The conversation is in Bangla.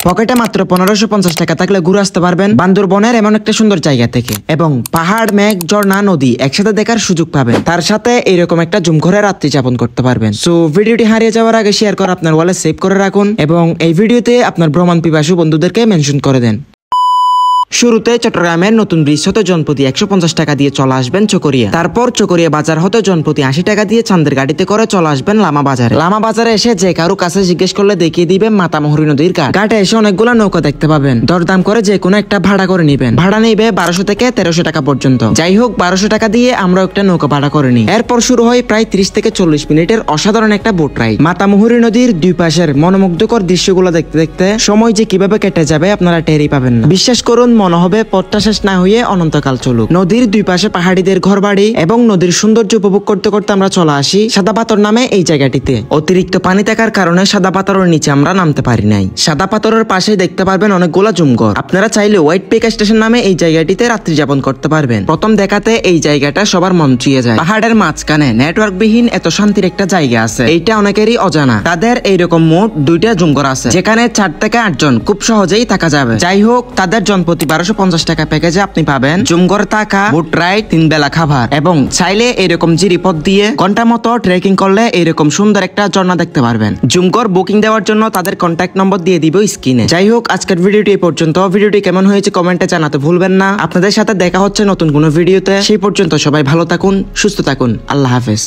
পকেটে মাত্র 1550 টাকা থাকলে ঘুরে আসতে পারবেন বান্দরবনের এমন একটা সুন্দর জায়গা থেকে, এবং পাহাড়, মেঘ, ঝর্ণা, নদী একসাথে দেখার সুযোগ পাবেন। তার সাথে এইরকম একটা জুম ঘরে রাত্রি যাপন করতে পারবেন। সো ভিডিওটি হারিয়ে যাওয়ার আগে শেয়ার করে আপনার ওয়ালে সেভ করে রাখুন এবং এই ভিডিওতে আপনার ভ্রমণ পিপাসু বন্ধুদেরকে মেনশন করে দেন। শুরুতে চট্টগ্রামের নতুন ব্রিজ হতে জনপ্রতি 150 টাকা দিয়ে চলে আসবেন চকরিয়া। তারপর চকরিয়া বাজার হতে জনপ্রতি 80 টাকা দিয়ে চান্দের গাড়িতে করে চলে আসবেন লামা বাজারে। লামা বাজারে এসে যে কারো কাছে জিজ্ঞেস করলে দেখিয়ে দিবেন মাতামুহুরী নদীর ঘাট। ঘাটে এসে অনেকগুলো নৌকা দেখতে পাবেন। দরদাম করে যে কোনো একটা ভাড়া করে নিবেন। ভাড়া নিবে 1200 থেকে 1300 টাকা পর্যন্ত। যাই হোক, 1200 টাকা দিয়ে আমরা একটা নৌকা ভাড়া করে নিই। এরপর শুরু হয় প্রায় 30 থেকে 40 মিনিটের অসাধারণ একটা বোট রাইড। মাতামুহুরী নদীর দুই পাশের মনোমুগ্ধকর দৃশ্যগুলো দেখতে দেখতে সময় যে কিভাবে কেটে যাবে আপনারা টেরই পাবেন না। বিশ্বাস করুন, মনে হবে পথটা শেষ না হয়ে অনন্তকাল চলুক। নদীর দুই পাশে পাহাড়িদের ঘর বাড়ি এবং নদীর সৌন্দর্য উপভোগ করতে করতে আমরা চলে আসি সাদা পাথর নামে এই জায়গাটিতে। অতিরিক্ত পানি থাকার কারণে সাদা পাথরের নিচে আমরা নামতে পারি নাই। সাদা পাথরের পাশে দেখতে পারবেন অনেকগুলা জুমঘর। আপনারা চাইলে হোয়াইট পিক স্টেশন নামে এই জায়গাটিতে রাত্রি যাপন করতে পারবেন। প্রথম দেখাতে এই জায়গাটা সবার মন ছুঁয়ে যায়। পাহাড়ের মাঝখানে নেটওয়ার্ক বিহীন এত শান্তির একটা জায়গা আছে, এইটা অনেকেরই অজানা। তাদের এইরকম মোট 2টা জুমঘর আছে, যেখানে 4 থেকে 8 জন খুব সহজেই থাকা যাবে। যাই হোক, তাদের জনপ্রতি 1250 টাকা প্যাকেজে আপনি পাবেন জুমঘর থাকা, বোট রাইড, 3 বেলা খাবার এবং চাইলে এরকম জিরিপথ দিয়ে ঘন্টা মতো ট্রেকিং করলে এরকম সুন্দর একটা ঝর্ণা দেখতে পারবেন। জুমঘর বুকিং দেওয়ার জন্য তাদের কন্ট্যাক্ট নম্বর দিয়ে দিব স্ক্রিনে। যাই হোক, আজকের ভিডিওটি এই পর্যন্ত। ভিডিওটি কেমন হয়েছে কমেন্টে জানাতে ভুলবেন না। আপনাদের সাথে দেখা হচ্ছে নতুন কোনো ভিডিওতে। সেই পর্যন্ত সবাই ভালো থাকুন, সুস্থ থাকুন। আল্লাহ হাফেজ।